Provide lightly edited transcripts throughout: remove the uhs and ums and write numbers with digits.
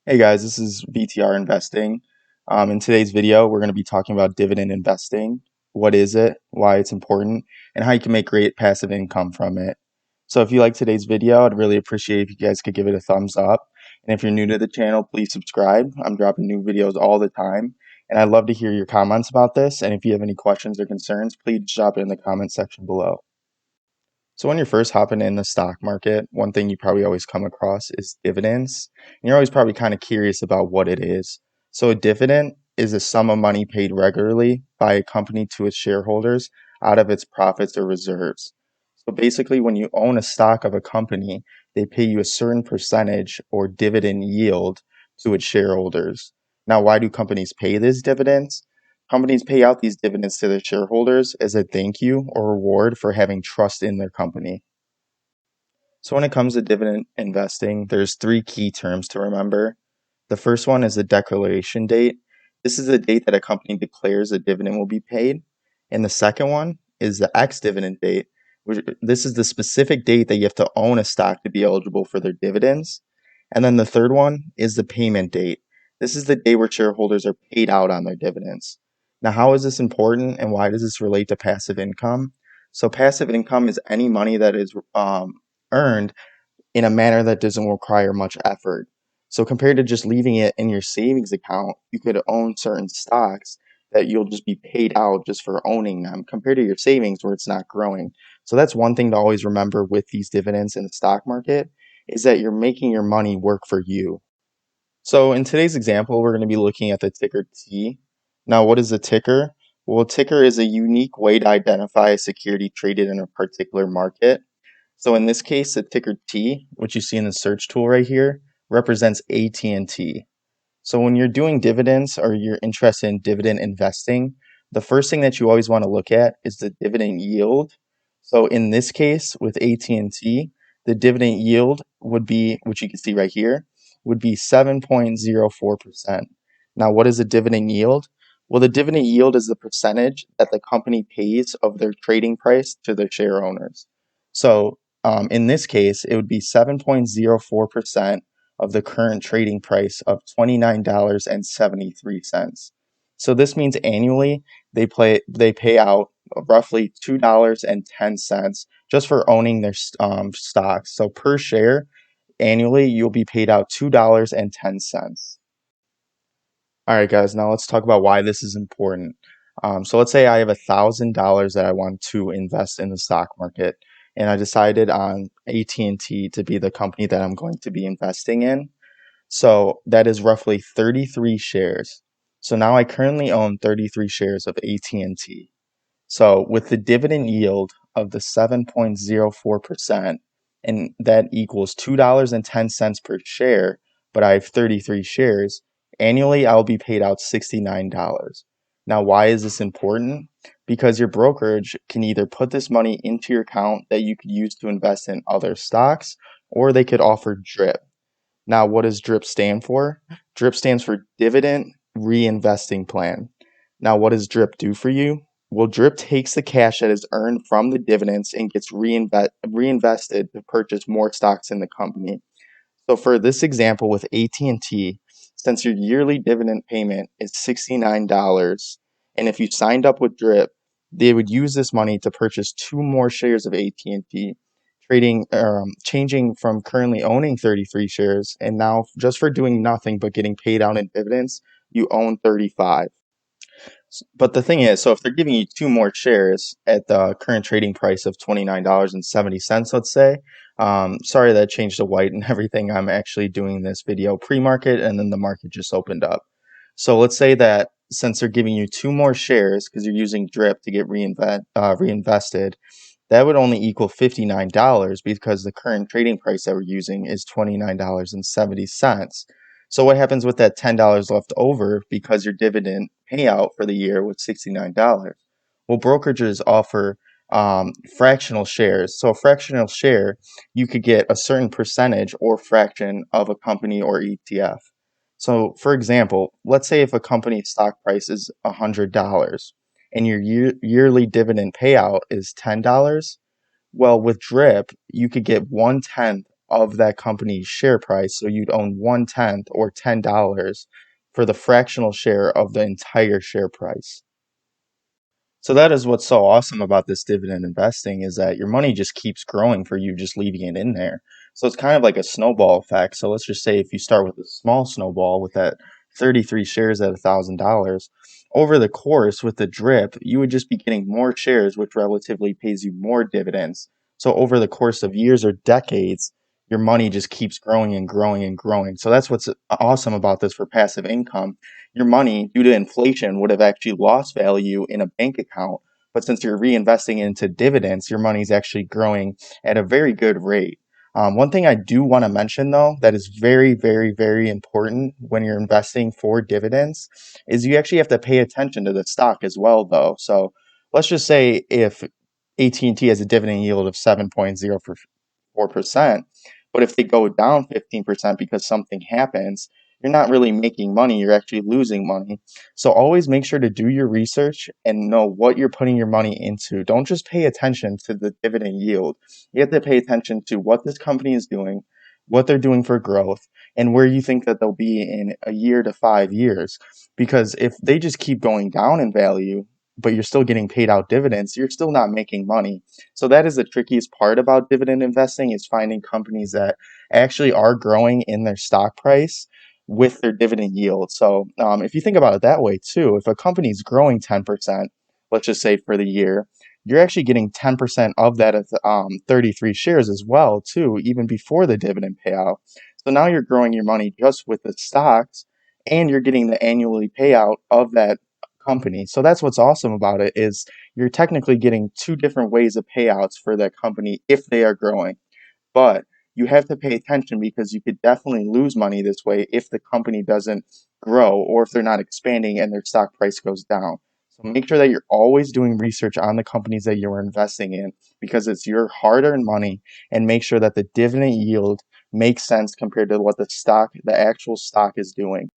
Hey guys, this is VTR Investing. In today's video, we're going to be talking about dividend investing. What is it, why it's important, and how you can make great passive income from it. So if you like today's video, I'd really appreciate if you guys could give it a thumbs up. And if you're new to the channel, please subscribe. I'm dropping new videos all the time. And I'd love to hear your comments about this. And if you have any questions or concerns, please drop it in the comment section below. So when you're first hopping in the stock market, one thing you probably always come across is dividends. And you're always probably kind of curious about what it is. So a dividend is a sum of money paid regularly by a company to its shareholders out of its profits or reserves. So basically, when you own a stock of a company, they pay you a certain percentage or dividend yield to its shareholders. Now, why do companies pay these dividends? Companies pay out these dividends to their shareholders as a thank you or reward for having trust in their company. So when it comes to dividend investing, there's three key terms to remember. The first one is the declaration date. This is the date that a company declares a dividend will be paid. And the second one is the ex-dividend date. This is the specific date that you have to own a stock to be eligible for their dividends. And then the third one is the payment date. This is the day where shareholders are paid out on their dividends. Now, how is this important and why does this relate to passive income? So passive income is any money that is earned in a manner that doesn't require much effort. So compared to just leaving it in your savings account, you could own certain stocks that you'll just be paid out just for owning them compared to your savings where it's not growing. So that's one thing to always remember with these dividends in the stock market is that you're making your money work for you. So in today's example, we're going to be looking at the ticker T. Now, what is a ticker? Well, a ticker is a unique way to identify a security traded in a particular market. So in this case, the ticker T, which you see in the search tool right here, represents AT&T. So when you're doing dividends or you're interested in dividend investing, the first thing that you always want to look at is the dividend yield. So in this case with AT&T, the dividend yield would be, which you can see right here, would be 7.04%. Now, what is a dividend yield? Well, the dividend yield is the percentage that the company pays of their trading price to their share owners. So in this case, it would be 7.04% of the current trading price of $29.73. So this means annually they pay out roughly $2.10 just for owning their stocks. So per share annually you'll be paid out $2.10. All right, guys. Now let's talk about why this is important. So let's say I have $1,000 that I want to invest in the stock market, and I decided on AT&T to be the company that I'm going to be investing in. So that is roughly 33 shares. So now I currently own 33 shares of AT&T. So with the dividend yield of the 7.04%, and that equals $2.10 per share, but I have 33 shares, annually I'll be paid out $69. Now, why is this important? Because your brokerage can either put this money into your account that you could use to invest in other stocks, or they could offer DRIP. Now, what does DRIP stand for? DRIP stands for Dividend Reinvesting Plan. Now, what does DRIP do for you? Well, DRIP takes the cash that is earned from the dividends and gets reinvested to purchase more stocks in the company. So for this example with AT&T, since your yearly dividend payment is $69, and if you signed up with DRIP, they would use this money to purchase 2 more shares of AT&T, changing from currently owning 33 shares, and now just for doing nothing but getting paid out in dividends, you own 35. But the thing is, so if they're giving you 2 more shares at the current trading price of $29.70, let's say, sorry that changed to white and everything. I'm actually doing this video pre-market and then the market just opened up. So let's say that since they're giving you 2 more shares because you're using DRIP to get reinvested, that would only equal $59 because the current trading price that we're using is $29.70. So what happens with that $10 left over because your dividend payout for the year was $69? Well, brokerages offer fractional shares. So a fractional share, you could get a certain percentage or fraction of a company or ETF. So for example, let's say if a company's stock price is $100 and your yearly dividend payout is $10, well, with DRIP, you could get 1/10 of that company's share price. So you'd own 1/10 or $10 for the fractional share of the entire share price. So that is what's so awesome about this dividend investing is that your money just keeps growing for you just leaving it in there. So it's kind of like a snowball effect. So let's just say if you start with a small snowball with that 33 shares at $1,000, over the course with the drip, you would just be getting more shares, which relatively pays you more dividends. So over the course of years or decades, your money just keeps growing and growing and growing. So that's what's awesome about this for passive income. Your money, due to inflation, would have actually lost value in a bank account. But since you're reinvesting into dividends, your money is actually growing at a very good rate. One thing I do want to mention, though, that is very, very, very important when you're investing for dividends is you actually have to pay attention to the stock as well, though. So let's just say if AT&T has a dividend yield of 7.04%, but if they go down 15% because something happens, you're not really making money, you're actually losing money. So always make sure to do your research and know what you're putting your money into. Don't just pay attention to the dividend yield. You have to pay attention to what this company is doing, what they're doing for growth, and where you think that they'll be in a year to 5 years. Because if they just keep going down in value, but you're still getting paid out dividends, you're still not making money. So that is the trickiest part about dividend investing is finding companies that actually are growing in their stock price with their dividend yield. So if you think about it that way too, if a company is growing 10%, let's just say for the year, you're actually getting 10% of that at 33 shares as well too, even before the dividend payout. So now you're growing your money just with the stocks, and you're getting the annually payout of that company. So that's what's awesome about it is you're technically getting two different ways of payouts for that company if they are growing. But you have to pay attention because you could definitely lose money this way if the company doesn't grow or if they're not expanding and their stock price goes down. So make sure that you're always doing research on the companies that you're investing in because it's your hard-earned money, and make sure that the dividend yield makes sense compared to what the actual stock is doing.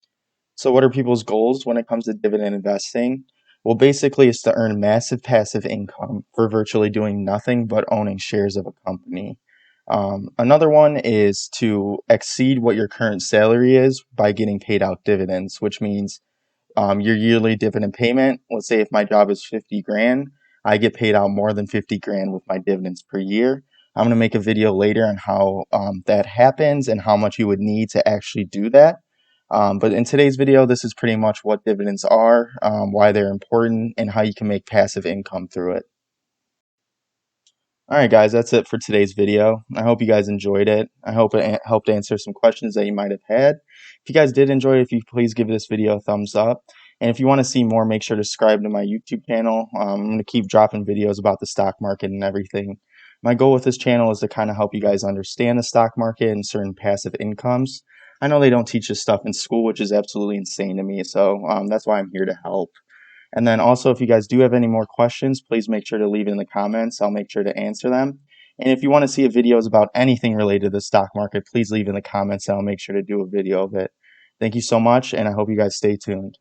So what are people's goals when it comes to dividend investing? Well, basically, it's to earn massive passive income for virtually doing nothing but owning shares of a company. Another one is to exceed what your current salary is by getting paid out dividends, which means your yearly dividend payment. Let's say if my job is 50 grand, I get paid out more than 50 grand with my dividends per year. I'm going to make a video later on how that happens and how much you would need to actually do that. But in today's video, this is pretty much what dividends are, why they're important, and how you can make passive income through it. All right, guys, that's it for today's video. I hope you guys enjoyed it. I hope it helped answer some questions that you might have had. If you guys did enjoy it, if you please give this video a thumbs up. And if you want to see more, make sure to subscribe to my YouTube channel. I'm going to keep dropping videos about the stock market and everything. My goal with this channel is to kind of help you guys understand the stock market and certain passive incomes. I know they don't teach this stuff in school, which is absolutely insane to me. So that's why I'm here to help. And then also, if you guys do have any more questions, please make sure to leave it in the comments. I'll make sure to answer them. And if you want to see videos about anything related to the stock market, please leave in the comments and I'll make sure to do a video of it. Thank you so much, and I hope you guys stay tuned.